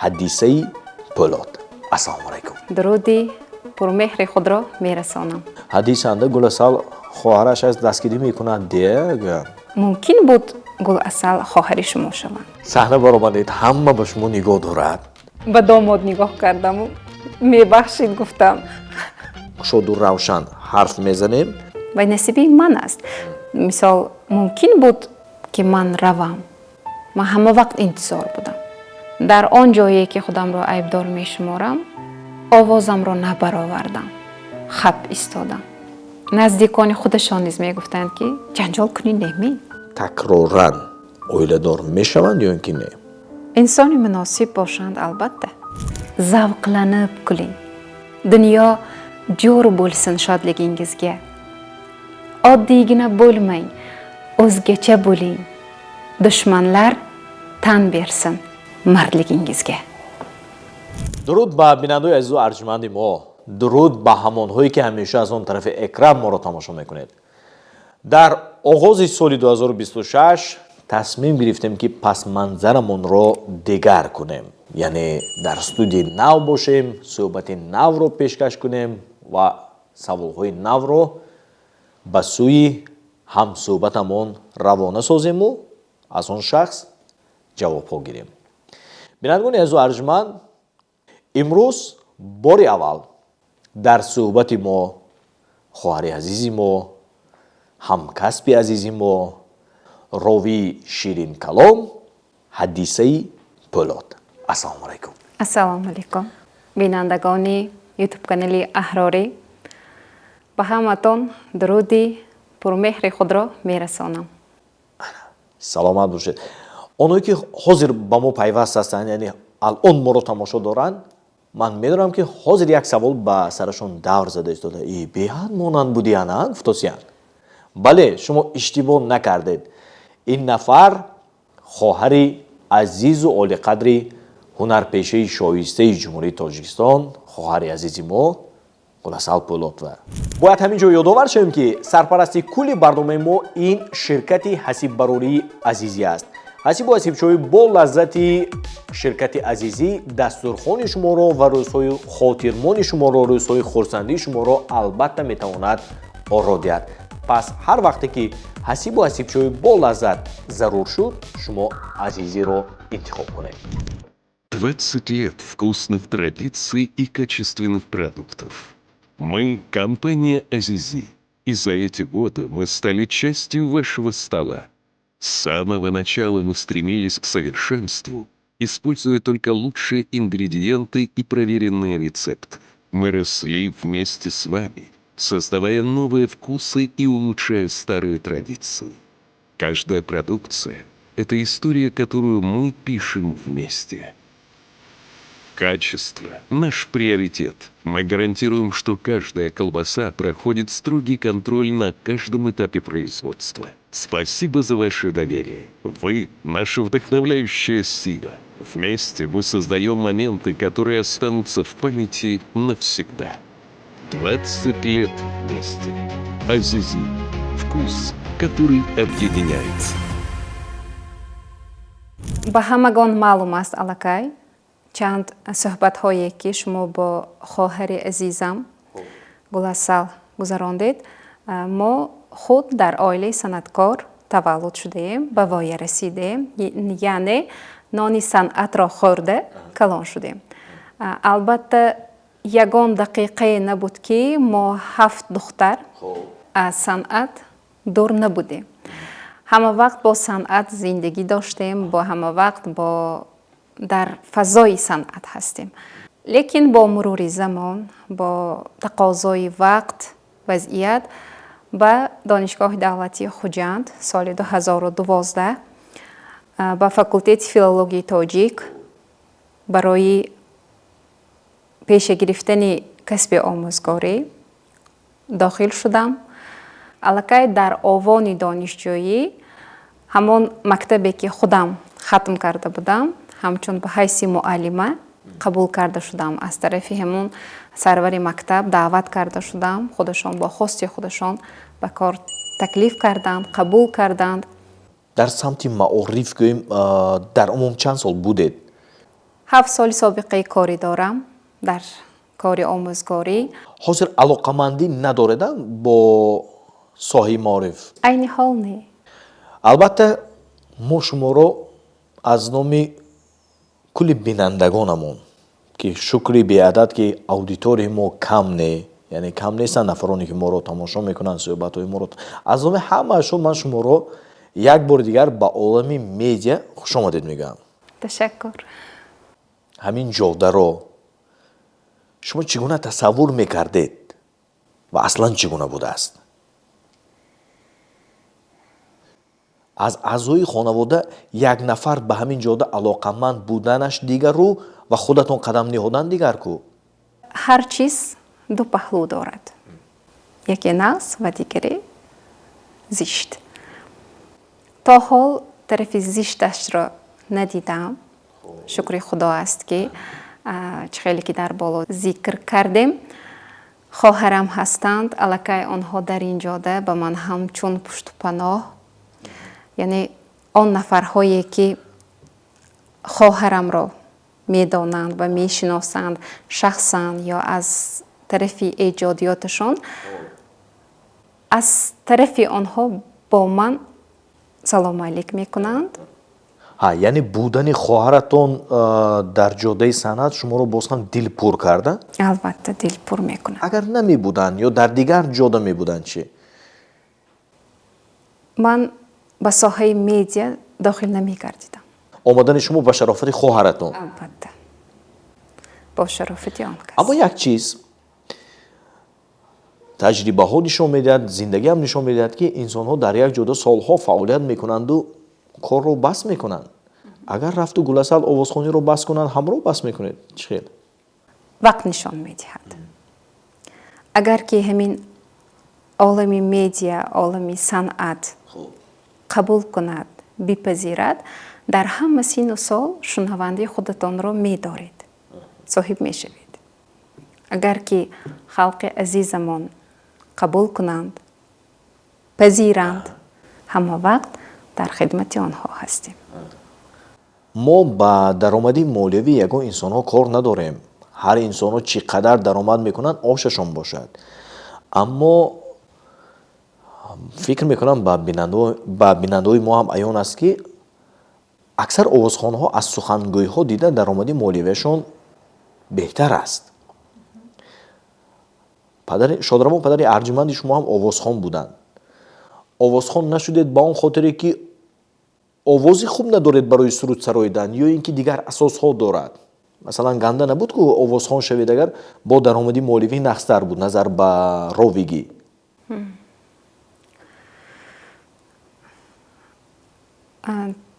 حدیثه پولاد. السلام علیکم. درودی پرمهر خود را میرسانم. حدیثنده گل اصل خواهرش از دستگیری میکند دیگه. ممکن بود گل اصل خواهر شما شوند. صحنه برآمدید همه به شما نگاه دارد. به داماد نگاه کردم و میبخشید گفتم. شد و روشن حرف میزنیم. و نصیبی من است. مثال ممکن بود که من روم. من همه وقت انتظار بودم. در آن جایی که خودم را عیبدار میشمارم آوازم را نبرآوردم. خب ایستادم. نزدیکان خودشان نیز میگفتند که جنجال کنی نمی. تکرارن اویله‌دار میشوند یا اینکه نه؟ انسانی مناسب باشند البته. zavqlanib kuling. Dunyo jo'r bo'lsin shodligingizga. Oddiygina bo'lmang, o'zgacha bo'ling. Dushmanlar tan bersin mardligingizga. درود به بینندگان عزیز و ارجمند ما. درود به همان‌هایی که همیشه از آن طرف اکران ما را تماشا میکنید. در آغاز سال 2026 تصمیم گرفتیم که پس منظرمون را دیگر کنیم. یعنی در استودیو نو باشیم، صحبت نو را پیشکش کنیم و سوال‌های نو را به سوی هم صحبتمون روانه سازیم و از آن شخص جواب‌ها گیریم. بینندگان عزیز و ارجمند، امروز باری اول در صحبت ما خواهر عزیزی ما، همکسب عزیزی ما، راوی شیرین کلام حدیثه پولاد. السلام علیکم. السلام علیکم. بینندگان یوتیوب کانال احراری، به همتون درودی پرمهر خود را میرسانم. سلامت باشید. آنهایی که حاضر با ما پیوست هستند، یعنی الان ما رو تماشا دارند، من میدونم که حاضر یک سوال به سرشون دور زده ایستاده. ای بیهد مانند بودی اند فتوسیان. بله، شما اشتباه نکردید. این نفر خواهر عزیز و عالی قدری هنرپیشه شایسته جمهوری تاجیکستان، خواهر عزیز ما گل‌اصل پولاد. و باید همینجا یادآور شویم که سرپرستی کلی برنامه ما این شرکت حسیب براری عزیزی است. حسیب و حسیبچوی با لذت شرکت عزیزی دستورخوان شما را و روزهای خاطرمان شما را، روزهای خرسندی شما را البته میتواند آرا دهد. پس هر وقتی که حسیب و حسیبچوی با لذت ضرور شد، شما عزیزی را انتخاب کنید. 20 лет вкусных традиций и качественных продуктов. Мы – компания Азизи, и за эти годы мы стали частью вашего стола. С самого начала мы стремились к совершенству, используя только лучшие ингредиенты и проверенные рецепты. Мы росли вместе с вами, создавая новые вкусы и улучшая старые традиции. Каждая продукция – это история, которую мы пишем вместе. Качество – наш приоритет. Мы гарантируем, что каждая колбаса проходит строгий контроль на каждом этапе производства. Спасибо за ваше доверие. Вы – наша вдохновляющая сила. Вместе мы создаем моменты, которые останутся в памяти навсегда. 20 лет вместе. Азизи. Вкус, который объединяет. به همگان معلوم است الکی چند صحبت هایی که شما با خواهر عزیزم گل‌اصل گذراندید. ما خود در عائله صنعتکار تولد شدیم، به وای رسیدیم، یعنی نان صنعت را خورده کلان شدیم. البته یگان دقیقه نبود که ما 7 دختر از صنعت دور نبودیم. همه وقت با صنعت زندگی داشتیم، با همه وقت در فضای صنعت هستیم. لیکن با مرور زمان، با تقاضای وقت، وضعیت، به دانشگاه دولتی خوجند سال 2012 به فاکولته فیلولوژی تاجیک برای پیش گرفتن کسب آموزگاری داخل شدم. الکی در آوان دانشجویی همان مکتبی که خودم ختم کرده بودم، همچون به حیث معلمه قبول کرده شدم. از طرف همون سرور مکتب دعوت کرده شدم. خودشان با خواست خودشان به کار تکلیف کردند، قبول کردند. در سمت معارف گوییم در عموم چند سال بودید؟ 7 соли собиқаи корӣ дорам дар кори омӯзгорӣ. ҳозир алоқамандӣ надореда бо соҳаи маориф? Айни ҳол не. албатта мо шуморо аз номи кулли бинандагонамон ки шукри беадад ки аудиторияи мо кам не, яъне кам нестанд нафароне ки моро тамошо мекунанд, суҳбатҳои моро, аз номи ҳамаашон ман шуморо як бори дигар ба олами медиа хушомадед мегӯям. Ташаккур. ҳамин ҷодаро шумо чӣ гуна тасаввур мекардед ва аслан чӣ гуна будааст? аз аъзои хонавода як нафар ба ҳамин ҷода алоқаманд буданаш дигару ва худатон қадам диҳодан дигар ку? ҳар чиз ду паҳлӯ дорад. яке нағз ва дигаре зишт. то ҳол тарафи зишташро надидам. шукри худо аст ки чихеле ки дар боло зикр кардем. хоҳарам ҳастанд, аллакай онҳо дар ин ҷода ба ман ҳамчун пуштупаноҳ, яъне он нафарҳое ки хоҳарамро медонанд ва мешиносанд шахсан ё аз тарафи эҷодиёташон, аз тарафи онҳо бо ман салом алик мекунанд. Яъне будани хоҳаратон дар ҷодаи санъат шуморо боз ҳам дил пур карда? албатта дил пур мекунад. агар намебуданд ё дар дигар ҷода мебуданд чӣ? ман ба соҳаи медиа дохил намегардидам. омадани шумо ба шарофати хоҳаратон? албатта бо шарофати он кас. аммо як чиз таҷрибаҳо нишон медиҳад, зиндагиам нишон медиҳад ки инсонҳо дар як ҷода солҳо фаъолият мекунанду корро бас мекунанд. агар рафту гуласал овозхониро бас кунанд, ҳамроҳ бас мекунед? чӣ хел? вақт нишон медиҳад. агар ки ҳамин олами медиа, олами санъат қабул кунад, бипазирад, дар ҳама сину сол шунавандаи худатонро медоред, соҳиб мешавед. агар ки халқи азизамон қабул кунанд, пазиранд, ҳама вақт дар хидмати онҳо ҳастем. мо ба даромади молиявӣ ягон инсонҳо кор надорем. ҳар инсонҳо чӣ қадар даромад мекунанд ошашон бошад. аммо фикр мекунам ба бинандаҳои мо ҳам аён аст ки аксар овозхонҳо аз сухангӯиҳо дида даромади молиявиашон беҳтар аст. шодрамон падари арҷуманди шумо ҳам овозхон буданд. овозхон нашудед ба он хотире ки овози хуб надоред барои суруд сароидан ё ин ки дигар асосҳо дорад? масалан ганда набуд ки овозхон шавед агар бо даромади молиявӣ нақстар буд назар ба ровигӣ?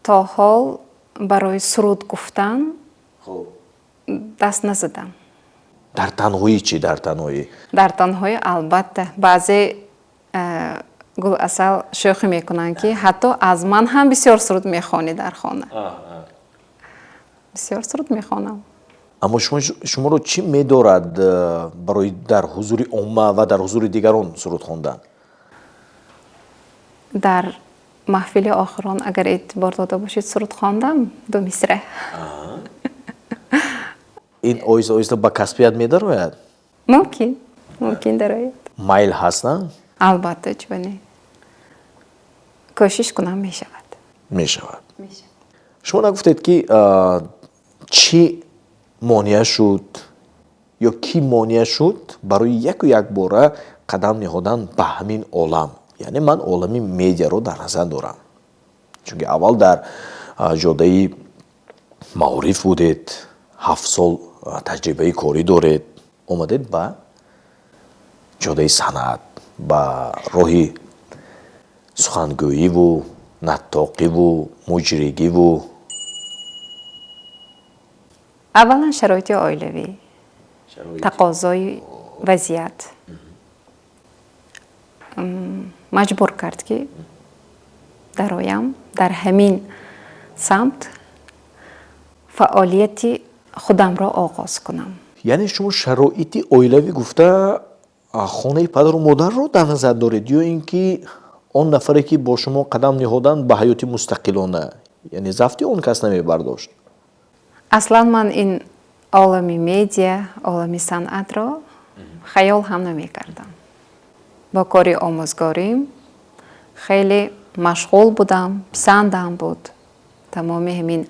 то ҳол барои суруд гуфтан даст назадам. дар танҳоӣ чӣ? дар танҳоӣ албатта баъзе гуласал шӯхӣ мекунанд ки ҳатто аз ман ҳам бисёр суруд мехонӣ дар хона. бисёр суруд мехонам. аммо шуморо чӣ медорад барои дар ҳузури омма ва дар ҳузури дигарон суруд хондан? дар маҳфили охирон агар эътибор дода бошед суруд хондам 2 мисра. ин оҳиста оҳиста ба касбият медарояд? мумкин дарояд. майл ҳаст на? албатта чӯ не. кӯшиш кунам мешавад. шумо нагуфтед ки чӣ монеа шуд ё кӣ монеа шуд барои яку як бора қадам диҳодан ба ҳамин олам? яъне ман олами медиаро дар назар дорам. чунки аввал дар ҷодаи маориф будед, 7 сол таҷрибаи корӣ доред, омадед ба ҷодаи санъат, ба роҳи сухангӯиву наттоқиву муҷригиву. аввалан шароити оилавӣ, тақозои вазъият маҷбур кард ки дароям дар ҳамин самт фаъолияти худамро оғоз кунам. яъне шумо шароити оилавӣ гуфта хонаи падару модарро дар назар доред ё ин ки он нафаре ки бо шумо қадам диҳоданд ба ҳаёти мустақилона, яъне зафти он кас намебардошт? аслан ман ин олами медиа олами санъатро хаёл ҳам намекардам. бо кори омӯзгорим хеле машғул будам, писандам буд. тамоми ҳамин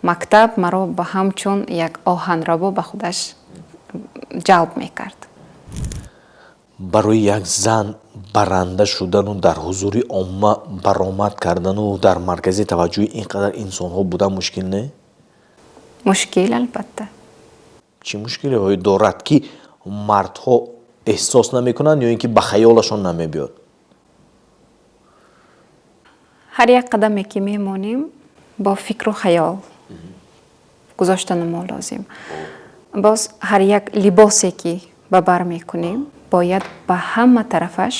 мактаб маро ба ҳамчун як оҳанрабо ба худаш ҷалб мекард. барои як зан баранда шудану дар ҳузури омма баромад кардану дар маркази таваҷҷӯҳи ин қадар инсонҳо будан мушкил не? мушкил албатта. чӣ мушкилиҳое дорад ки мардҳо эҳсос намекунанд ё ин ки ба хаёлашон намебиёд? ҳар як қадаме ки мемонем бо фикру хаёл гузоштани мо лозим. боз ҳар як либосе ки ба бар мекунем бояд ба ҳама тарафаш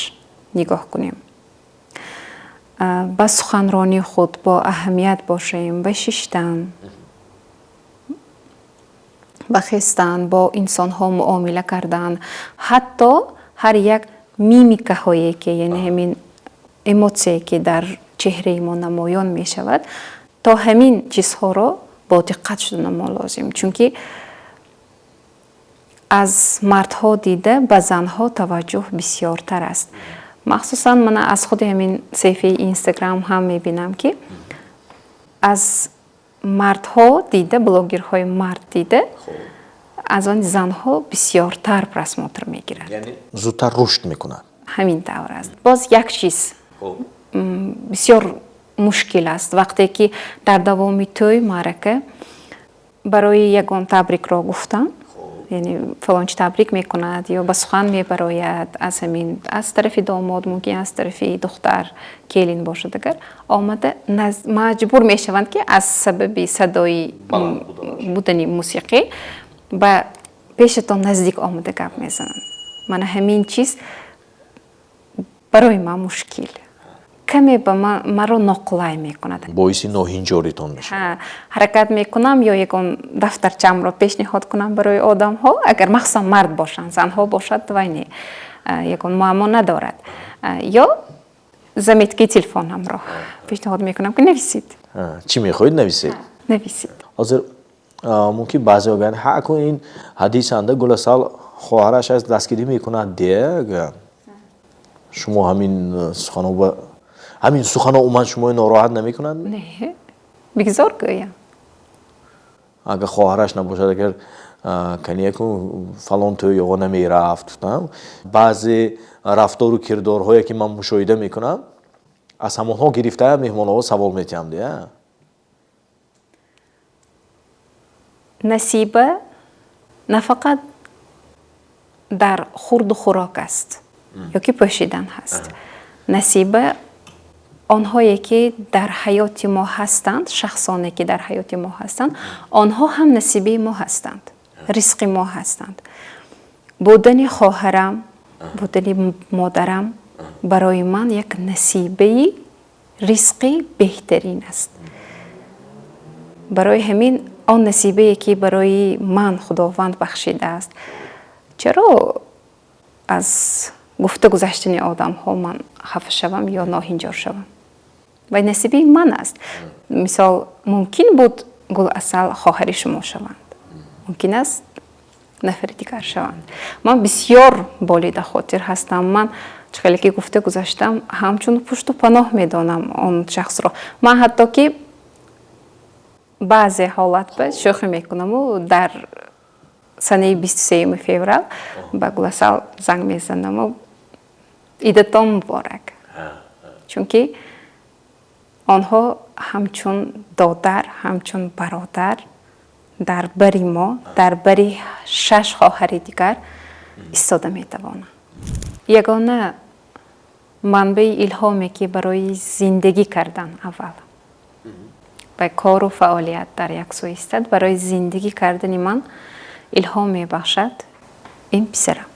нигоҳ кунем. ба суханронии худ бо аҳамият бошем, ба шиштан, ба хестан, бо инсонҳо муомила кардан, ҳатто ҳар як мимикаҳое ки яъне ҳамин эмоtsие ки дар чеҳраи мо намоён мешавад, то ҳамин чизҳоро бо диққат шудан мо лозим. чунки аз мардҳо дида ба занҳо таваҷҷӯҳ бисёртар аст. махсусан ман аз худи ҳамин саҳифаи инстаграм ҳам мебинам ки аз мардҳо дида блогерҳои мард дида аз они занҳо бисёртар просмотр мегирад. яъне зудтар рушд мекунад. ҳамин тавр аст. боз як чиз бисёр мушкил аст вақте ки дар давоми тӯй маърака барои ягон табрикро гуфтан, яъне фалончи табрик мекунад ё ба сухан мебарояд аз тарафи домод, мумкин аз тарафи духтар келин бошад, агар омада маҷбур мешаванд ки аз сабаби садои будани мусиқӣ ба пешатон наздик омада гап мезананд. мана ҳамин чиз барои ман мушкил каме ба маро ноқулай мекунад. боиси ноҳинҷоритон мешавад. ҳаракат мекунам ё ягон дафтарчамро пешниҳод кунам барои одамҳо, агар махсусан мард бошанд, занҳо бошад вай не, ягон муаммо надорад. ё заметки телефонамро пешниҳод мекунам ки нависед. чӣ мехоҳед нависед? нависед. ҳозир мумкин баъзеҳо гӯянд ҳаку ин ҳадисанда гуласал хоҳараш аст дастгирӣ мекунад дея. шумо ҳамин суханҳо умуман шуморо нороҳат намекунад? не бигзор гӯям. агар хоҳараш набошад, агар канияку фалон тӯй ёго намерафт, баъзе рафтору кирдорҳое ки ман мушоҳида мекунам, аз ҳамонҳо гирифта меҳмонҳо савол метиҳам дея. насиба нафақат дар хурду хӯрок аст ёки пӯшидан ҳаст. насиба онҳое ки дар ҳаёти мо ҳастанд, шахсоне ки дар ҳаёти мо ҳастанд, онҳо ҳам насибаи мо ҳастанд, ризқи мо ҳастанд. будани хоҳарам, будани модарам барои ман як насибаи ризқи беҳтарин аст. барои ҳамин он насибае ки барои ман худованд бахшидааст, чаро аз гуфта гузаштани одамҳо ман хафа шавам ё ноҳинҷор шавам? вай насибаи ман аст. мисол мумкин буд Гуласал хоҳари шумо шаванд, мумкин аст нафари дигар шаванд. ман бисёр болида хотир ҳастам. ман чихеле ки гуфта гузаштам, ҳамчун пушту паноҳ медонам он шахсро. ман ҳатто ки баъзе ҳолат ба шӯхӣ мекунаму дар санаи 23 феврал ба Гуласал занг мезанаму идатон муборак. чунки онҳо ҳамчун додар, ҳамчун бародар дар бари мо, дар бари 6 хоҳари дигар истода метавонанд. ягона манбаи илҳоме ки барои зиндагӣ кардан аввал ба кору фаъолият дар яксӯ истад, барои зиндагӣ кардани ман илҳом мебахшад ин писарам.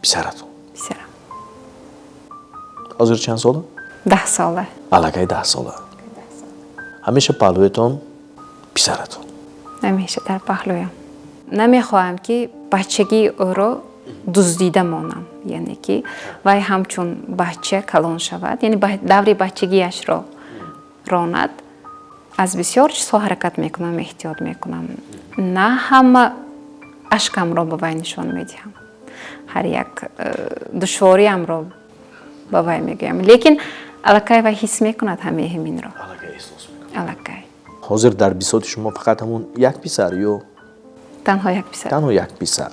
писаратон писарам ҳозир чанд сола? 10 сола. аллакай 10 сола. ҳамеша паҳлӯятон писаратон? ҳамеша дар паҳлӯям. намехоҳам ки бачагии ӯро дуздида монам, яъне ки вай ҳамчун бача калон шавад, яъне даври бачагиашро ронад, аз бисёр чизҳо ҳаракат мекунам, эҳтиёт мекунам. На ҳама ашкамро ба вай нишон медиҳам. ҳар як душвориамро ба вай мегӯям. Лекин аллакай вай ҳис мекунад ҳамаи ҳаминро. Аллакай. ҳозир дар бисоти шумо фақат ҳамун як писар ё Танҳо як писар. танҳо як писар?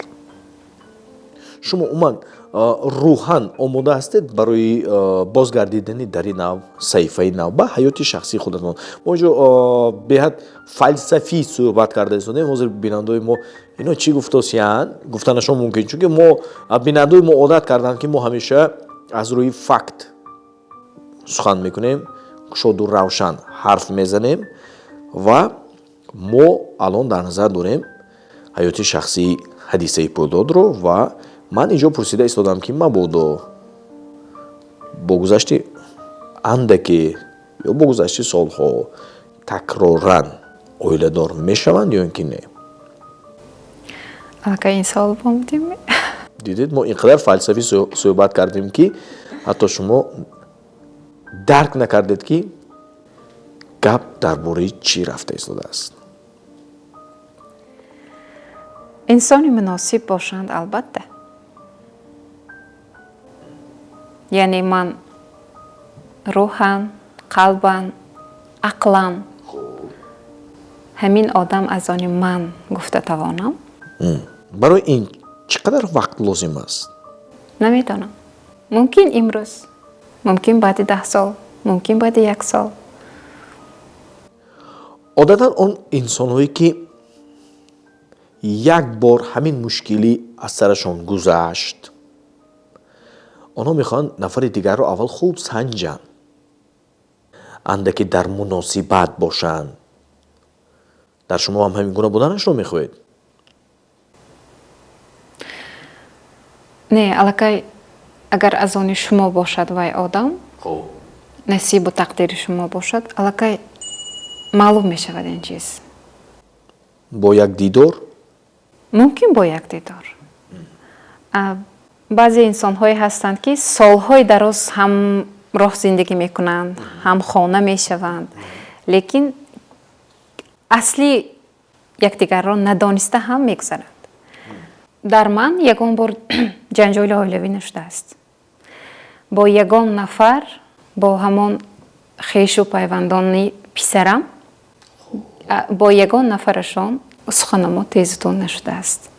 шумо умуман рӯҳан омода ҳастед барои бозгардидани дар ин нав саҳифаи нав ба ҳаёти шахсии худатон? мо инҷо беҳад фалсафӣ суҳбат карда истодем. ҳозир бинандаои мо ино чӣ гуфтосиянд гуфтанашон мумкин, чунки мо бинандаои мо одат карданд ки мо ҳамеша аз рӯи факт сухан мекунем, кушоду равшан ҳарф мезанем ва мо алон дар назар дорем ҳаёти шахсии ҳадисаи пӯлдодро. ва ман инҷо пурсида истодам ки мабодо бо гузашти андаке ё бо гузашти солҳо такроран оиладор мешаванд ё ин ки не? Аллакай ин савол бомудим. дидед, мо инқадар фалсафӣ суҳбат кардем ки ҳатто шумо дарк накардед ки гап дар бораи чӣ рафта истодааст. инсони муносиб бошанд албатта. яъне ман рӯҳан, қалбан, ақлан ҳамин одам аз они ман гуфта тавонам. барои ин чӣ қадар вақт лозим аст? намедонам. мумкин имрӯз, мумкин баъди 10 сол, мумкин баъди 1 сол. одатан он инсонҳое ки як бор ҳамин мушкилӣ аз сарашон гузашт, онҳо мехоҳанд нафари дигарро аввал хуб санҷанд, андаке дар муносибат бошанд. дар шумо ҳам ҳамин гуна буданашро мехоҳед? не, аллакай агар аз они шумо бошад вай одам, насибу тақдири шумо бошад, аллакай маълум мешавад ин чиз. бо як дидор? мумкин бо як дидор. баъзе инсонҳое ҳастанд ки солҳои дароз ҳамроҳ зиндагӣ мекунанд, ҳамхона мешаванд, лекин асли якдигарро надониста ҳам мегузаранд. дар ман ягон бор ҷанҷоли оилавӣ нашудааст. бо ягон нафар, бо ҳамон хешу пайвандони писарам, бо ягон нафарашон суханомо тезутун нашудааст.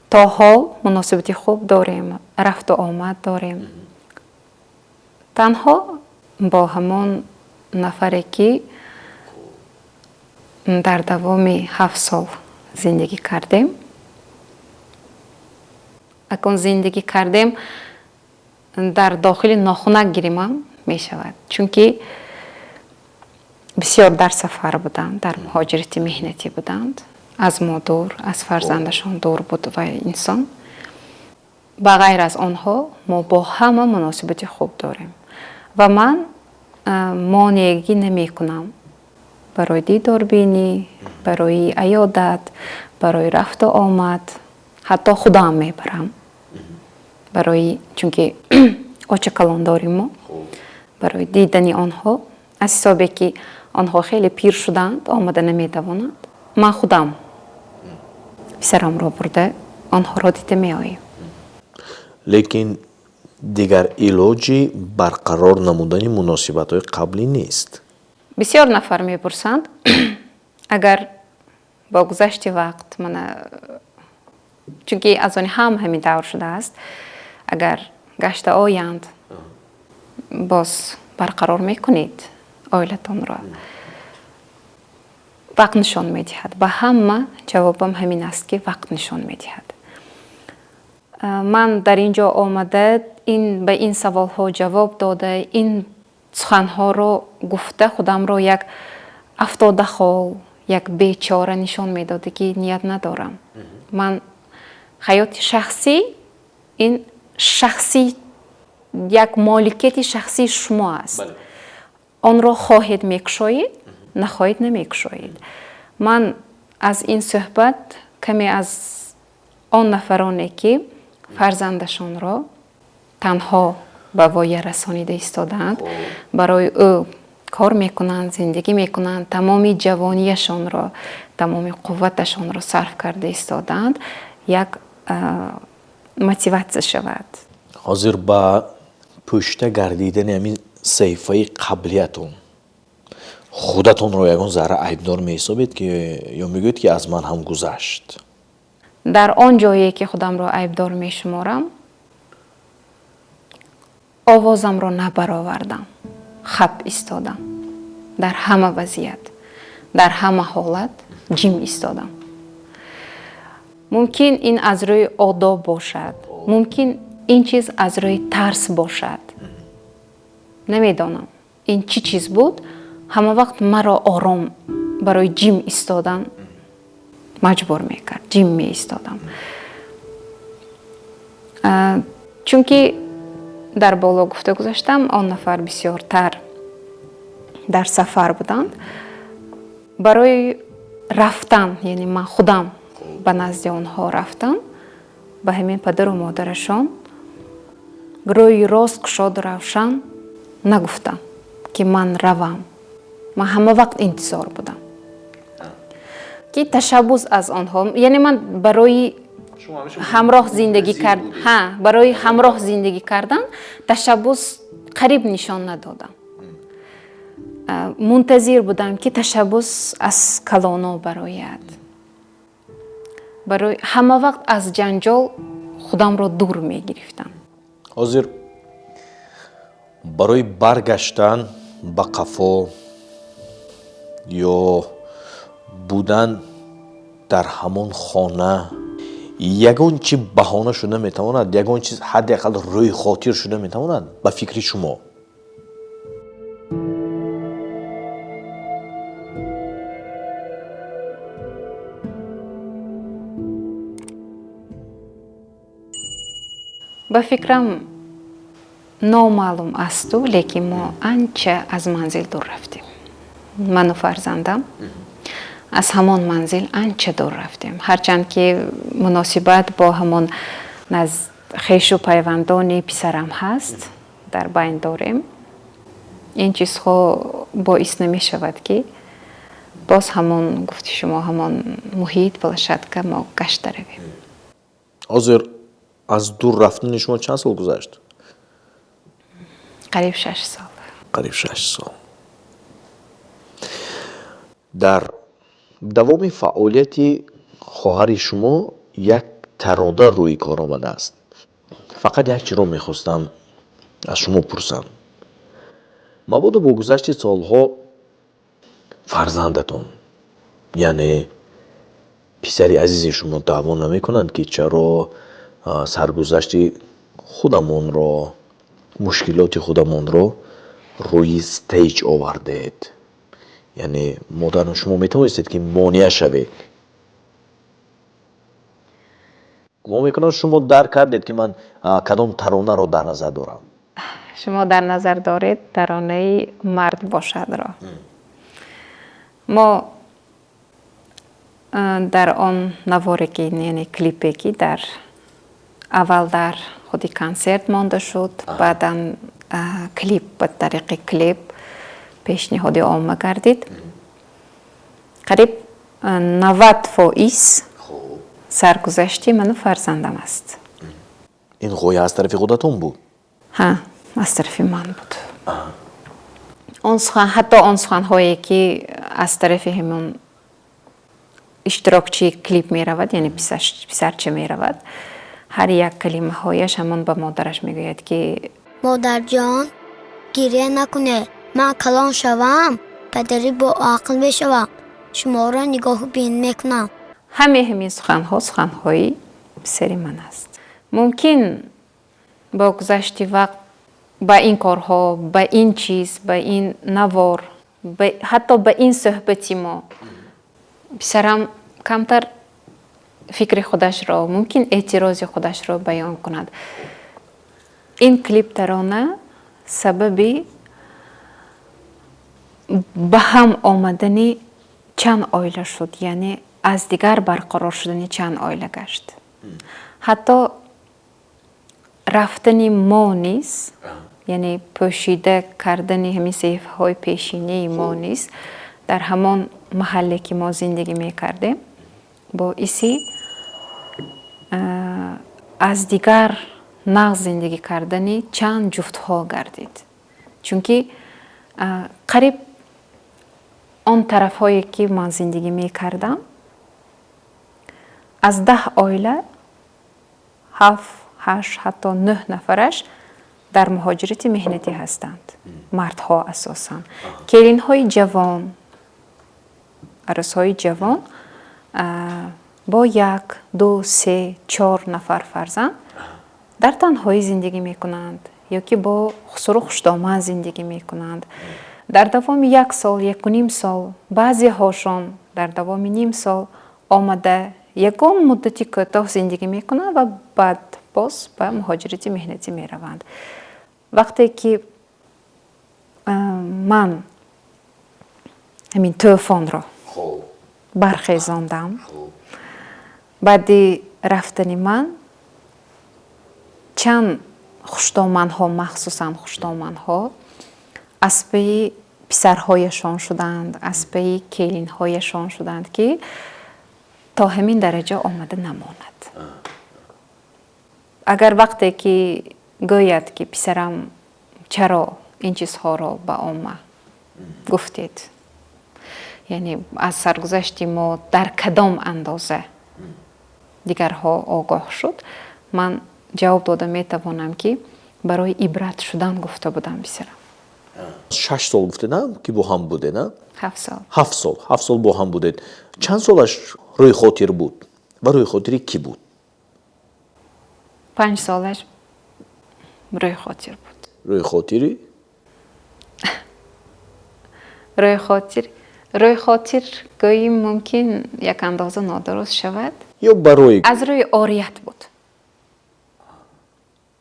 то ҳол муносибати хуб дорем, рафту омад дорем. танҳо бо ҳамон нафаре ки дар давоми 7 сол зиндагӣ кардем, акун зиндагӣ кардем дар дохили нохунак гиримам мешавад, чунки бисёр дар сафар буданд, дар муҳоҷирати меҳнатӣ буданд, аз мо дур, аз фарзандашон дур буд ва инсон. ба ғайр аз онҳо мо бо ҳама муносибати хуб дорем ва ман монеагӣ намекунам барои дидорбинӣ, барои аёдат, барои рафту омад, ҳатто худоам мебарам, барои чунки оча калон дорим мо, барои дидани онҳо, аз ҳисобе ки онҳо хеле пир шуданд, омада наметавонанд, ман худам писарамро бурда онҳоро дида меоям. лекин дигар илоҷи барқарор намудани муносибатҳои қаблӣ нест. бисёр нафар мепурсанд агар бо гузашти вақт чунки аз они ҳамин тавр шудааст, агар гашта оянд боз барқарор мекунед оилатонро. вақт нишон медиҳад. ба ҳама ҷавобам ҳамин аст ки вақт нишон медиҳад. ман дар ин ҷо омада ба ин саволҳо ҷавоб дода, ин суханҳоро гуфта худамро як афтодахол, як бечора нишон медода ки ният надорам. ман ҳаёти шахсӣ, ин шахсӣ, як моликияти шахсии шумо аст. онро хоҳед мекушоед, нахоҳед намекушоед. ман аз ин суҳбат каме аз он нафароне ки фарзандашонро танҳо ба воя расонида истодаанд, барои ӯ کار میکنند، زندگی میکنند، تمامی جوانیشان را، تمامی قوتشان را صرف کرده ایستادند، یک мотивация شود. ҳозир ба пӯшида гардидани ҳамин саҳифаи қаблиятон худатонро ягон зарра айбдор меҳисобед ки ё мегӯед ки аз ман ҳам гузашт? در آن جایی که خودم را عیبدار می شمارم، آوازم را نبرآوردم، خب ایستادم. در همه وضعیت، در همه حالت جیم ایستادم. ممکن این از روی آداب باشد، ممکن این چیز از روی ترس باشد، نمیدانم این چی چیز بود. همه وقت مرا آرام برای جیم ایستادن مجبور میکرد. جیم می ایستادم. چون که در بالا گفته گذاشتم آن نفر بسیارتر در سفر بودند. برای رفتن، یعنی من خودم به نزد آنها رفتم، به همین پدر و مادرشان روی راست گشاد روشن نگفتم که من روم. من همه وقت انتظار بودم که تشبث از آنها، یعنی من برای همراه زندگی کردن، برای همراه زندگی کردن تشبث قریب نشان ندادم. منتظر بودم که تشبث از کلانا برآید. برای همه وقت از جنجال خودم را دور می گرفتم. ҳозир барои баргаштан ба қафо ё будан дар ҳамон хона ягон чӣ баҳона шуда метавонад? Ягон чиз ҳадди ақал рӯи хотир шуда метавонад ба фикри шумо? ба фикрам номаълум асту, лекин мо анча аз манзил дур рафтем. ману фарзандам аз ҳамон манзил анча дур рафтем. ҳарчанд ки муносибат бо ҳамон хешу пайвандони писарам ҳаст, дар байн дорем. ин чизҳо боис намешавад ки боз ҳамон гуфти шумо ҳамон муҳит площадка мо гашта равем. ҳозир аз дур рафтани шумо чанд сол гузашт? қариб 6 сол. қариб 6 сол. дар давоми фаъолияти хоҳари шумо як тарода рӯи кор омадааст. фақат як чизро мехостам аз шумо пурсам. мабодо бо гузашти солҳо фарзандатон, яъне писари азизи шумо даъво намекунанд ки чаро саргузашти худамонро, мушкилоти худамонро рӯи стейҷ овардед? яъне модар шумо метавонистед ки монеа шавед? гумон мекунам шумо дарк кардед ки ман кадом таронаро дар назар дорам. шумо дар назар доред таронаи мард бошадро. мо дар он наворе ки, яъне клипе ки дар аввал дар худи консерт монда шуд, баъдан клип ба тариқи клип пешниҳоди омма гардид. қариб 90% саргузашти ману фарзандам аст. ин ғоя аз тарафи худатон буд? ҳа, аз тарафи ман буд. ҳатто он суханҳое ки аз тарафи ҳамон иштирокчи клип меравад, яъне писарча меравад, ҳар як калимаҳояш ҳамон ба модараш мегӯяд ки модарҷон, гирья накунед, ман калон шавам, падари бо ақл мешавам, шуморо нигоҳу бин мекунам. ҳамин суханҳо суханҳои писари ман аст. мумкин бо гузашти вақт ба ин корҳо, ба ин чиз, ба ин навор, ҳатто ба ин суҳбати мо писарам камтар фикри худашро, мумкин эътирози худашро баён кунад. ин клип тарона сабаби ба ҳам омадани чанд оила шуд, яъне аз дигар барқарор шудани чанд оила гашт. ҳатто рафтани мо низ یعنی پوشیده کردن همین صحیفه‌های پیشینی ما نیست. در همان محله که ما زندگی میکردیم با ایسی از دیگر نقض زندگی کردنی چند جفت ها گردید. چون که قریب آن طرف هایی که من زندگی میکردم از 10 عائله 7 8 حتی 9 نفرش در مهاجرت مهنتی هستند. مردها اساساً. کلین های جوان، عروس های جوان با 1 2 3 4 نفر فرزند در تنهایی زندگی میکنند یا که با خوش دامن زندگی میکنند. در دوام 1 سال 1 و نیم سال بعضی هاشون در دوام نیم سال آمده یکم مدتی کوتاه زندگی میکنند و بعد باز به مهاجرت مهنتی میروند. وقتی که من همین طوفان را برخیزاندم بعدی رفتن من چند خوشدامن ها مخصوصا خوشدامن ها از پی پسرهایشان شدند، از پی کلین هایشان شدند که تا همین درجه آمده نماند. اگر وقتی که گوید که پسرم چرا این چیزها را به ما گفتید، یعنی از سرگذشت ما در کدام اندازه دیگرها آگاه شد، من جواب داده میتوانم که برای عبرت شدن گفته بودم پسرم. 6 سال گفته نه که با هم بوده نه؟ 7 سال. 7 سال با هم بوده. چند سالش روی خاطر بود و روی خاطری کی بود؟ 5 سالش روی خاطر بود. روی خاطری؟ روی خاطر گویی ممکن یک اندازه نادرست شود. یا برای از روی آریت بود.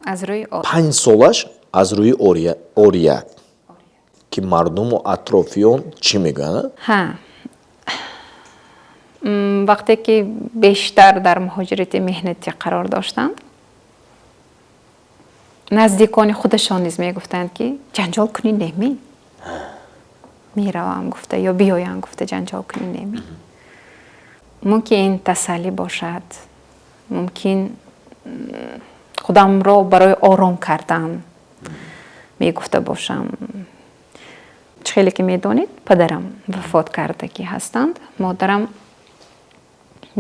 از روی آریت. 5 سالش از روی آریت که مردم و اطرافیان چی میگن؟ ها وقتی که بیشتر در مهاجرت مهنتی قرار داشتند نزدیکان خودشان نیز میگفتند که جنجال کنی نمی میروم گفته یا بیایم گفته جنجال کنی نمی. ممکن این تسلی باشد، ممکن خودم را برای آرام کردن میگفته باشم. خیلی که میدونید پدرم وفات کردگی هستند. مادرم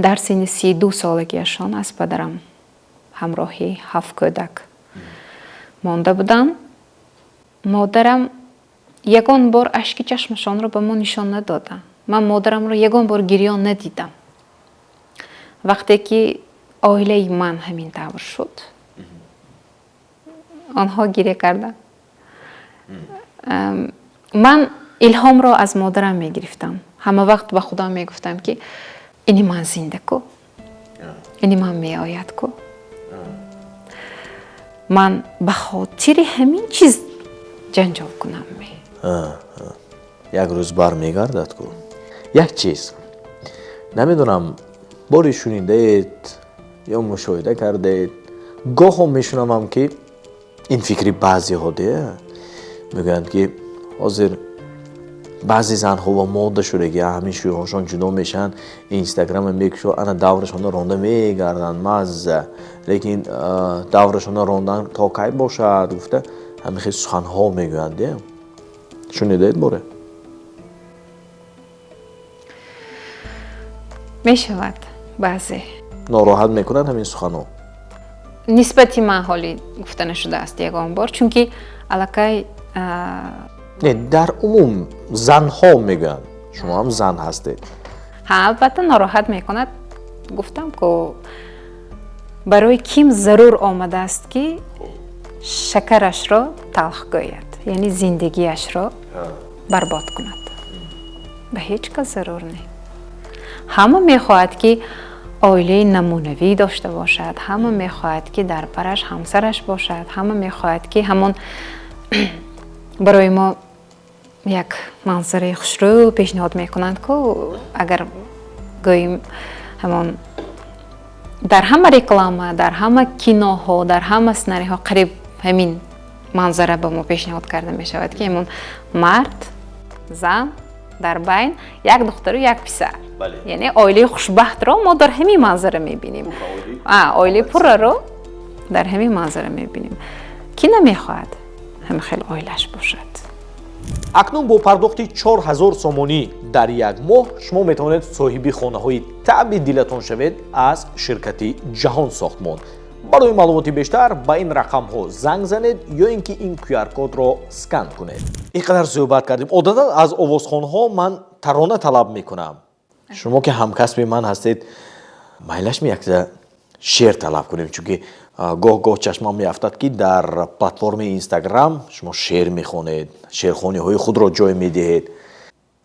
در سن 32 سالگیشان از پدرم همراهی 7 کودک مانده بودند. مادرم یگان بار اشک چشمشان را به ما نشان ندادند. من مادرم را یگان بار گریان ندیدم. وقتی که عائله من همین طور شد آنها گریه کردند. من الهام را از مادرم می گرفتم. همه وقت به خدا می گفتم که اینی من زنده کو، اینی من می آید کو. من به خاطر همین چیز جنجال کنم می. یک روز بر میگردد کو. یک چیز نمیدونم باری شنیدید یا مشاهده کردید، گاه هم میشنوم که این فکری بعضی ها ده میگن که حاضر بعضی زنها و ماده شده که همین شوهرشان جدا میشن، اینستاگرام میکشن، انا دورشان رانده میگردن مزه، لیکن دورشان راندن تا کی باشد گفته همین خیلی سخنها میگن ده. شنیدید باره؟ میشود بعضی ناراحت میکنن همین سخنها. نسبتی من حالی گفته نشده است یگان بار، چون که علاقه نه در عموم زنها میگن، شما هم زن هستید. البته ناراحت میکند. گفتم که برای کیم ضرور آمده است که شکرش را تلخ گوید، یعنی زندگیش را برباد کند. به هیچ کس ضرور نه. همه میخواهد که عائله نمونوی داشته باشد، همه میخواهد که در برش همسرش باشد، همه میخواهد که همون برای ما یک منظره خوشرو پیشنهاد میکنند که اگر گوییم همون در همه رکلامه، در همه کینوها، در همه سناریوها قریب همین манзара ба мо пешниҳод карда мешавад ки имон мард зан дар байн як духтару як писар, яъне оилаи хушбахтро мо дар ҳамин манзара мебинем, оилаи пурраро дар ҳамин манзара мебинем. Ки намехоҳад ҳамин хел оилаш бошад? акнун бо пардохти 4000 сомонӣ дар як моҳ шумо метавонед соҳиби хонаҳои таъби дилатон шавед аз ширкати ҷаҳон сохтмон. барои маълумоти бештар ба ин рақамҳо занг занед ё ин ки ин QR-кодро скан кунед. ин қадар суҳбат кардем. одатан аз овозхонҳо ман тарона талаб мекунам. шумо ки ҳамкасби ман ҳастед, майлашми якза шеър талаб кунем, чунки гоҳ-гоҳ чашмам меафтад ки дар платформаи Инстаграм шумо шеър мехонед, шеърхониҳои худро ҷой медиҳед.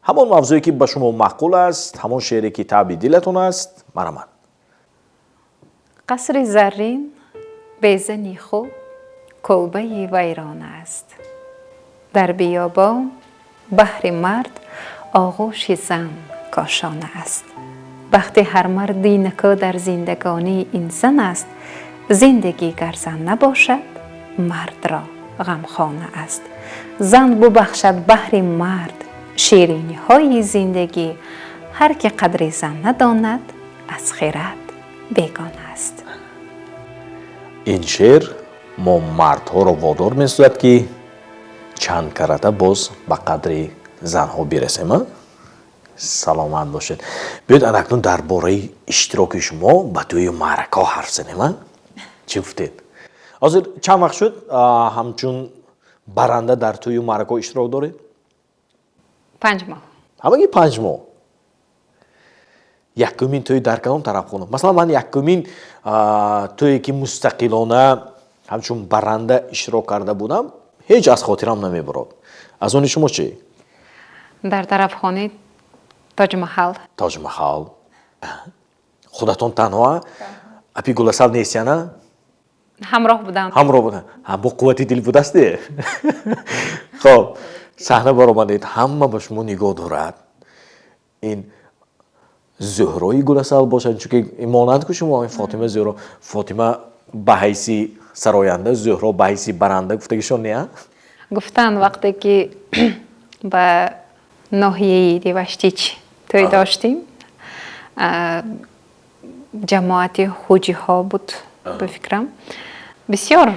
ҳамон мавзӯе ки ба шумо маъқул аст, ҳамон шеъре ки таъби дилатон аст, марамад. қасри заррин безани хуб кӯлбаи вайрон аст. дар биёбон баҳри мард оғӯши зан кошона аст. вақте ҳар марди накӯ дар зиндагонии инсон аст, зиндагӣ гар зан набошад, мардро ғамхона аст. зан бубахшад баҳри мард шириниҳои зиндагӣ. ҳар ки қадри зан надонад, аз хират бегона аст. ин шеър мо мардҳоро водор месозад ки чанд карата боз ба қадри занҳо бирасем. саломат бошед. биёед анакнун дар бораи иштироки шумо ба тӯи маърака ҳарф занем. чӣ гуфтед? ҳозир чанд вақт шуд ҳамчун баранда дар тӯи маърака иштирок доред? 5 моҳ. ҳамаги 5 моҳ. якумин тӯи дар кадом тараф хонам? масалан ман якумин тӯе ки мустақилона ҳамчун баранда иштирок карда будам, ҳеҷ аз хотирам намебарод. аз они шумо чӣ? дар тарафхони Тоҷ-Маҳал. Тоҷ-Маҳал. худатон танҳоа? апи Гуласал нест яна? ҳамроҳ будам. ҳамроҳ будам. бо қуввати дил будасте? хоб саҳна баромадед, ҳама ба шумо нигоҳ дорад. ин зӯҳрои Гуласал бошад, чунки монанд ку шумо Фотима Зӯҳро, Фотима ба ҳайси сароянда, Зӯҳро ба ҳайси баранда гуфтагишон неа? гуфтанд вақте ки ба ноҳияи Риваштич тӯй доштим, ҷамоати ҳуҷиҳо буд ба фикрам. бисёр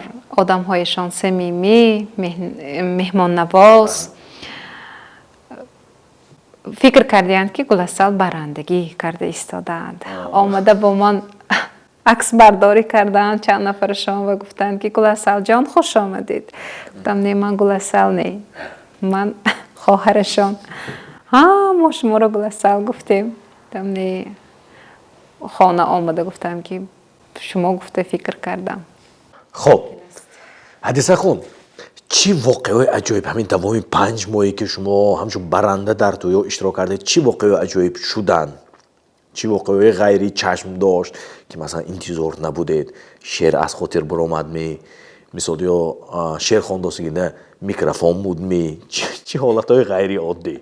одамҳояшон самимӣ, меҳмоннавоз фикр карданд ки Гуласал барандагӣ карда истодаанд. омада бо ман аксбардорӣ карданд чанд нафарашон ва гуфтанд ки Гуласалҷон хуш омадед. гуфтам не, ман Гуласал не, ман хоҳарашон. мо шуморо Гуласал гуфтем. гуфтам не, хона омада гуфтам ки шумо гуфта фикр кардам. хоб ҳадисахун, чӣ воқеаҳои аҷоиб ҳамин давоми 5 моҳе ки шумо ҳамчун баранда дар тӯйҳо иштирок кардед, чӣ воқеаҳои аҷоиб шуданд? чӣ воқеаҳои ғайри чашм дошт ки масалан интизор набудед, шеър аз хотир баромадми, мисол ё шеър хондосигида микрофон будми, чӣ ҳолатҳои ғайриоддӣ?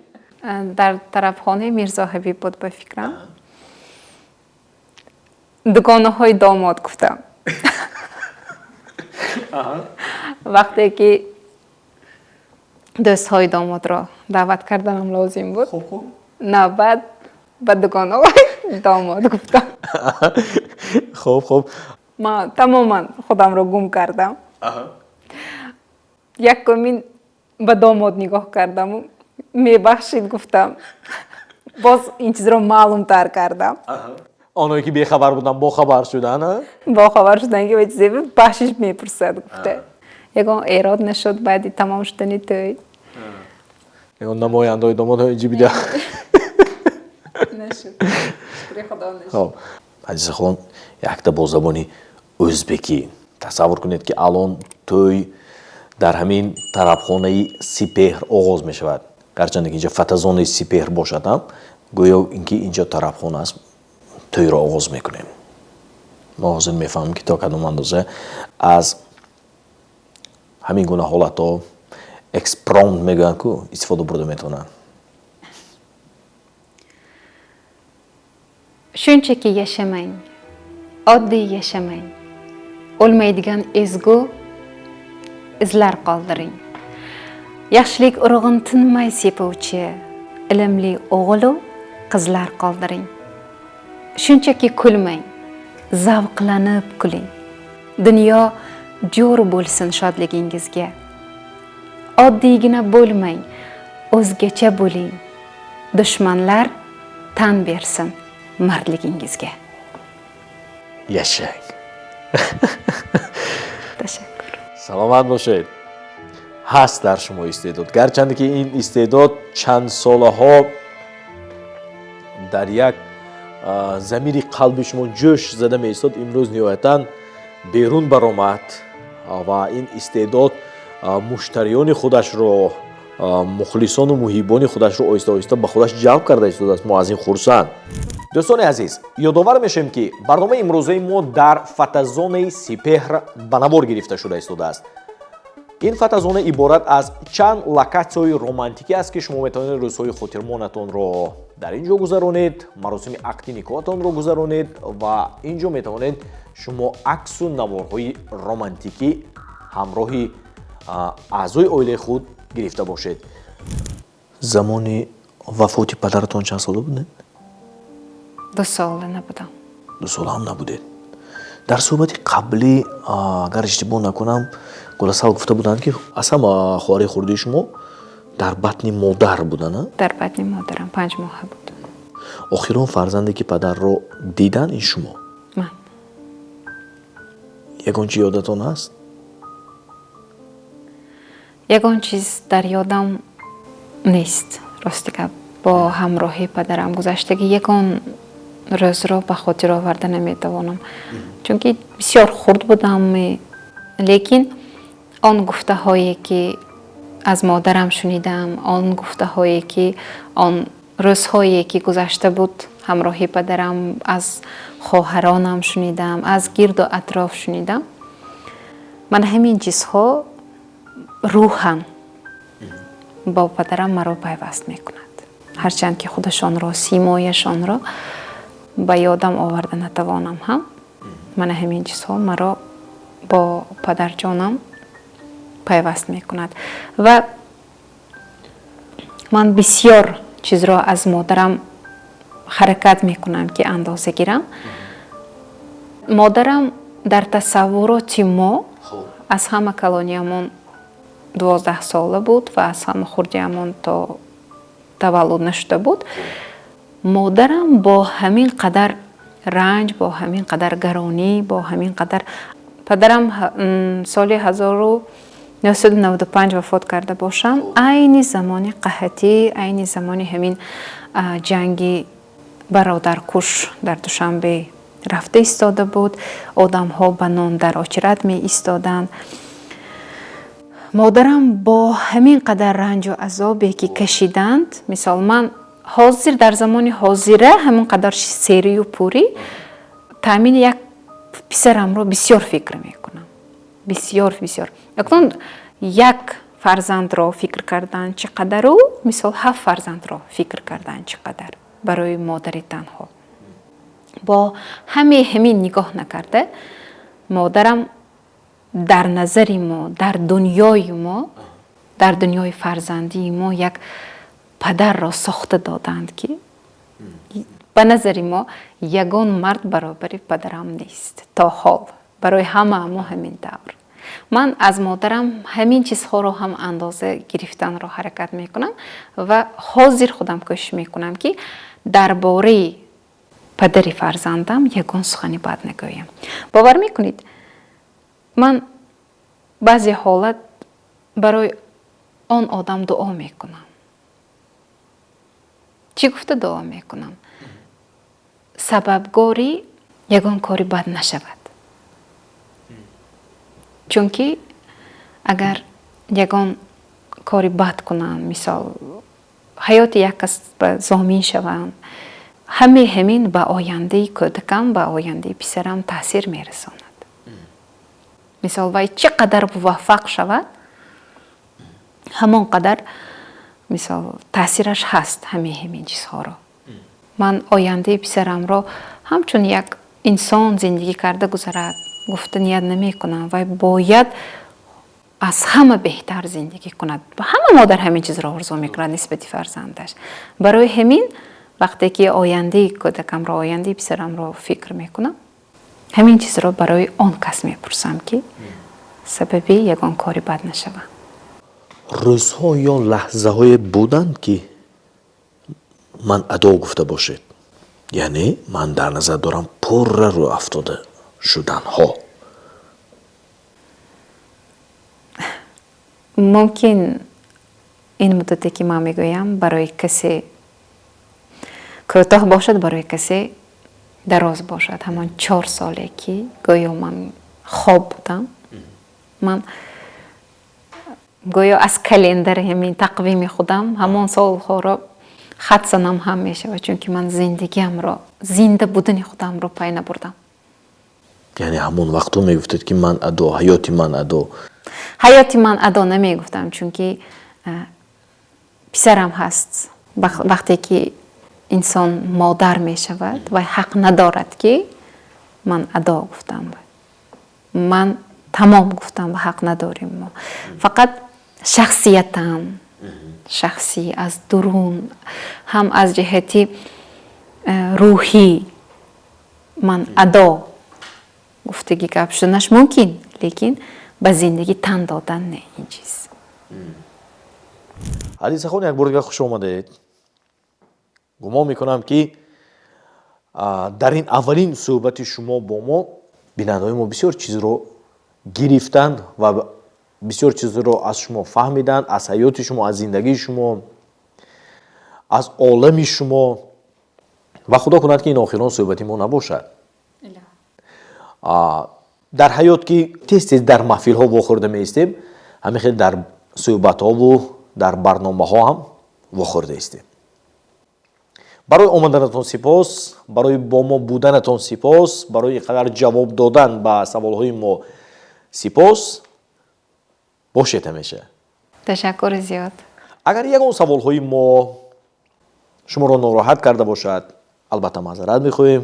дар тарафхонаи Мирзо Ҳабиб буд ба фикрам. дугонаҳои домод гуфтам. вақте ки дӯстҳои домодро даъват карданам лозим буд, навбат ба дугонаҳои домод гуфтам. хоб ман тамоман худамро гум кардам. якумин ба домод нигоҳ кардаму мебахшид гуфтам. боз ин чизро маълумтар кардам. онҳое ки бехабар буданд бохабар шуданд? бохабар шуданд ки ба чизе бахшиш мепурсад гуфта. ягон эрод нашуд баъди тамом шудани тӯй. ягон намояндаҳои домодҳои ҷибида. нашуд. шукри худо нашуд. хоб азизахон, якта бо забони o'zbeki тасаввур кунед ки алон тӯй дар ҳамин тарабхонаи Сипеҳр оғоз мешавад. гарчанде ки инҷа фатазони Сипеҳр бошад ҳам, гӯё ин ки инҷа тарабхона аст, тӯйро оғоз мекунем. мо ҳозир мефаҳмем ки то кадом андоза аз ҳамин гуна ҳолатҳо экспромт мегӯянд ку истифода бурда метавонанд. shunchaki yashamang, oddiy yashamang. O'lmaydigan ezgu izlar qoldiring. Yaxshilik urug'in tinmay sepuvchi ilmli o'g'il qizlar qoldiring. Shunchaki kulmang, zavqlanib kuling. Dunyo jo'r bo'lsin shodligingizga. Oddiygina bo'lmang, o'zgacha bo'ling. Dushmanlar tan bersin mardligingizga. Yashang. Tashakkur. Salomat бошед. Ҳаст дар шумо истеъдод. Гарчанде ки ин истеъдод чанд солаҳо дар як замири қалби шумо ҷӯш зада меистод, имрӯз ниҳоятан берун баромад ва ин истеъдод муштариёни худашро, мухлисону муҳибони худашро оҳиста-оҳиста ба худаш ҷалб карда истодааст. Мо аз ин хурсанд. дӯстони азиз, ёдовар мешавем ки барномаи имрӯзаи мо дар фотозонаи сипеҳр ба набор гирифта шуда истодааст. ин фотозона иборат аз чанд локатсияҳои романтикӣ аст ки шумо метавонед рӯзҳои хотирмонатонро дар ин ҷо гузаронед, маросими ақди никоҳатонро гузаронед ва ин ҷо метавонед шумо аксу наворҳои романтикӣ ҳамроҳи аъзои оилаи худ гирифта бошед. замони вафоти падаратон чанд сола будед? 2 сола набудам. 2 сола ҳам набудед. дар суҳбати қаблӣ агар иштибоҳ накунам гуласал гуфта буданд ки аз ҳама хоҳари хурдии шумо дар батни модар буданд. Дар батни модарам 5 моҳа буд. охирон фарзанде ки падарро дидан ин шумо? Ман. ягон чӣ ёдатон ҳаст? ягон чиз дар ёдам нест. рости гап бо ҳамроҳи падарам гузаштаги ягон рӯзро ба хотир оварда наметавонам. чунки бисёр хурд будам, лекин он гуфтаҳое ки аз модарам шунидам, он гуфтаҳое ки он рӯзҳое ки гузашта буд ҳамроҳи падарам аз хоҳаронам шунидам, аз гирду атроф шунидам. ман ҳамин чизҳо рӯҳан бо падарам маро пайваст мекунад. ҳарчанд ки худашонро, симояшонро ба ёдам оварда натавонам ҳам, мана ҳамин чизҳо маро бо падарҷонам пайваст мекунад. ва ман бисёр чизро аз модарам ҳаракат мекунам ки андоза гирам. модарам дар тасаввуроти мо аз ҳама калониямон 12 сола буд ва аз ҳама хурдиямон то таваллуд нашуда буд. модарам бо ҳамин қадар ранҷ, бо ҳамин қадар гаронӣ, бо ҳамин қадар падарам соли 1995 вафот карда бошам. айни замони қаҳатӣ, айни замони ҳамин ҷанги бародаркуш дар Душанбе рафта истода буд. одамҳо ба нон дар очират меистоданд. модарам бо ҳамин қадар ранҷу азобе ки кашиданд, мисол ман ҳозир дар замони ҳозира ҳамин қадар серию пурӣ таъмини як писарамро бисёр фикр мекунам. бисёр. акнун як фарзандро фикр кардан чӣ қадару мисол 7 фарзандро фикр кардан чӣ қадар барои модари танҳо. бо ҳамин нигоҳ накарда модарам дар назари мо, дар дунёи мо, дар дунёи фарзандии мо як падарро сохта доданд ки ба назари мо ягон мард баробари падарам нест то ҳол. барои ҳама мо ҳамин давр. ман аз модарам ҳамин чизҳоро ҳам андоза гирифтанро ҳаракат мекунам ва ҳозир худам кӯшиш мекунам ки дар бораи падари фарзандам ягон сухани бад нагӯям. бовар мекунед ман баъзе ҳолат барои он одам дуо мекунам. чӣ гуфта дуо мекунам? сабабгори ягон кори бад нашавад. чунки агар ягон кори бад кунам, мисол ҳаёти як кас ба зомин шаванд, ҳамин ба ояндаи кӯдакам, ба ояндаи писарам таъсир мерасонад. мисол вай чӣ қадар муваффақ шавад, ҳамон қадар мисол таъсираш ҳаст ҳамин чизҳоро. ман ояндаи писарамро ҳамчун як инсон зиндагӣ карда гузарад гуфта ният намекунам. вай бояд аз ҳама беҳтар зиндагӣ кунад. Ҳама модар ҳамин чизро орзу мекунад нисбати фарзандаш. Барои ҳамин вақте ки ояндаи кӯдакамро, ояндаи писарамро фикр мекунам, ҳамин чизро барои он кас мепурсам ки сабаби ягон кори бад нашавад. рӯзҳо ё лаҳзаҳое буданд ки ман адо гуфта бошед, яъне ман дар назар дорам пурра рӯ афтода шуданҳо. мумкин ин муддате ки ман мегӯям барои касе кӯтоҳ бошад, барои касе дароз бошад. ҳамон 4 соле ки гӯё ман хоб будам, ман гӯё аз календари ҳамин тақвими худам ҳамон солҳоро хат занам ҳам мешавад, чунки ман зиндагиамро, зинда будани худамро пай набурдам. яъне ҳамон вақтҳо мегуфтед ки ман адо, ҳаёти ман адо. ҳаёти ман адо намегуфтам, чунки писарам ҳаст. вақте ки инсон модар мешавад вай ҳақ надорад ки ман адо гуфтам. ман тамом гуфтам ва ҳақ надорим. мо фақат шахсиятам, шахсӣ аз дурун, ҳам аз ҷиҳати рӯҳӣ ман адо гуфтагӣ гап шуданаш мумкин, лекин ба зиндагӣ тан додан не ин чиз. ҳадисахон як бор дигар хуш омадед. гумон мекунам ки дар ин аввалин суҳбати шумо бо мо бинандаҳои мо бисёр чизро гирифтанд ва бисёр чизро аз шумо фаҳмиданд, аз ҳаёти шумо, аз зиндагии шумо, аз олами шумо. ва худо кунад ки ин охирон суҳбати мо набошад. дар ҳаёт ки тез тез дар маҳфилҳо вохӯрда меистем, ҳамин хел дар суҳбатҳову дар барномаҳо ҳам вохӯрда истем. барои омаданатон сипос, барои бо мо буданатон сипос, барои ин қадар ҷавоб додан ба саволҳои мо сипос. бошед ҳамеша. ташаккури зиёд. агар ягон саволҳои мо шуморо нороҳат карда бошад, албатта маъзарат мехоҳем.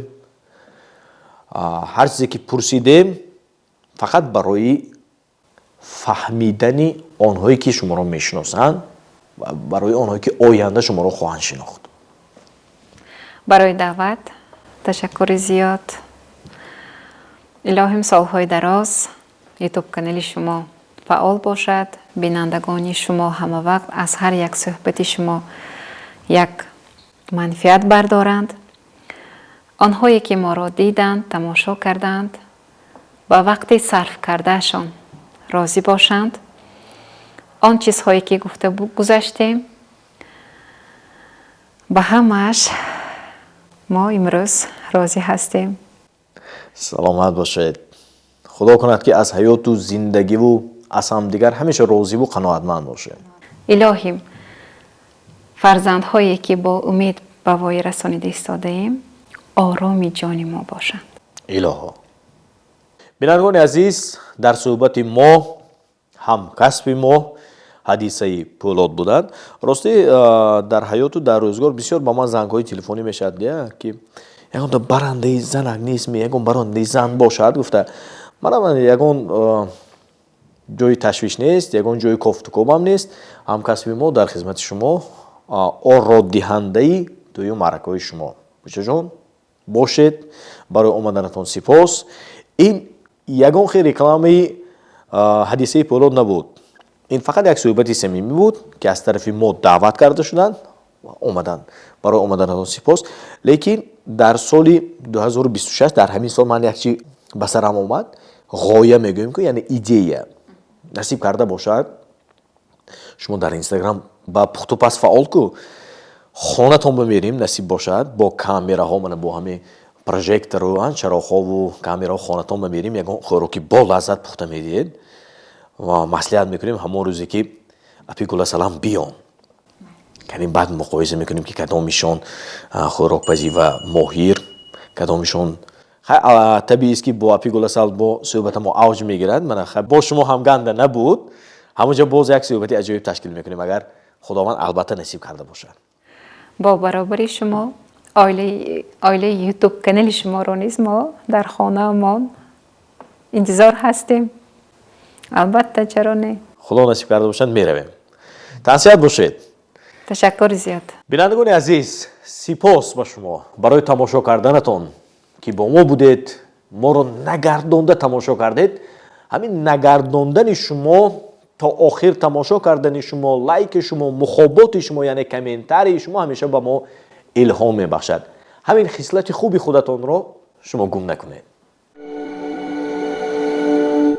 ҳар чизе ки пурсидем фақат барои фаҳмидани онҳое ки шуморо мешиносанд ва барои онҳое ки оянда шуморо хоҳанд шинохт. барои даъват ташаккури зиёд. илоҳим солҳои дароз ютуб канали шумо фаъол бошад. бинандагони шумо ҳамавақт аз ҳар як суҳбати шумо як манфиат бардоранд. онҳое ки моро диданд, тамошо карданд, ба вақти сарф кардаашон розӣ бошанд. он чизҳое ки гуфта гузаштем, ба ҳамааш мо имрӯз розӣ ҳастем. саломат бошед. худо кунад ки аз ҳаёту зиндагиву аз ҳамдигар ҳамеша розиву қаноатманд бошем. илоҳим фарзандҳое ки бо умед ба воя расонида истодаем ороми ҷони мо бошанд. илоҳо. бинандагони азиз, дар суҳбати мо ҳамкасби мо ҳадисаи Пӯлод буданд. рости дар ҳаёту дар рӯзгор бисёр ба ман зангҳои телефонӣ мешавад ки ягон барандаи занак нест, ягон барандаи зан бошад гуфта. манам ягон ҷои ташвиш нест, ягон ҷои кофтукобам нест. ҳамкасби мо дар хизмати шумо, оро диҳандаи дуюм маъракаҳои шумо. бучаҷон бошед. барои омаданатон сипос. ин ягон хел рекламаи ҳадисаи Пӯлод набуд. ин фақат як суҳбати самимӣ буд ки аз тарафи мо даъват карда шуданд ва омаданд. барои омаданатон сипос. лекин дар соли 2026 дар ҳамин сол ман як чи ба сарам омад. ғоя мегӯем ки яъне идея насиб карда бошад. шумо дар инстаграм ба пухтупас фаъол ку хонатон бимерем насиб бошад бо камераҳо, мана бо ҳамин прожектору чароғҳову камераҳо хонатон бимерем ягон хӯроки бо лаззат пухта медиҳед ва маслиҳат мекунем ҳамон рӯзе ки апи гуласалам биён. карим баъд муқоиса мекунем ки кадомишон хӯрокпазӣ ва моҳир, кадомишон табиист ки бо апи гуласал бо суҳбата мо авҷ мегирад. мана бо шумо ҳам ганда набуд. ҳамонҷа боз як суҳбати аҷоиб ташкил мекунем агар худованд албатта насиб карда бошад. бо баробари шумо оилаи ютуб канали шуморо низ мо дар хонаамон интизор ҳастем. албатта чаро не. худо насиб карда бошад меравем. Тансият бошед. ташаккури зиёд. бинандагони азиз, сипос ба шумо барои тамошо карданатон ки бо мо будед, моро нагардонда тамошо кардед. ҳамин нагардондани шумо то охир тамошо кардани шумо, лайки шумо, мухоботи шумо, яъне комментарии шумо ҳамеша ба мо илҳом мебахшад. ҳамин хислати хуби худатонро шумо гум накунед.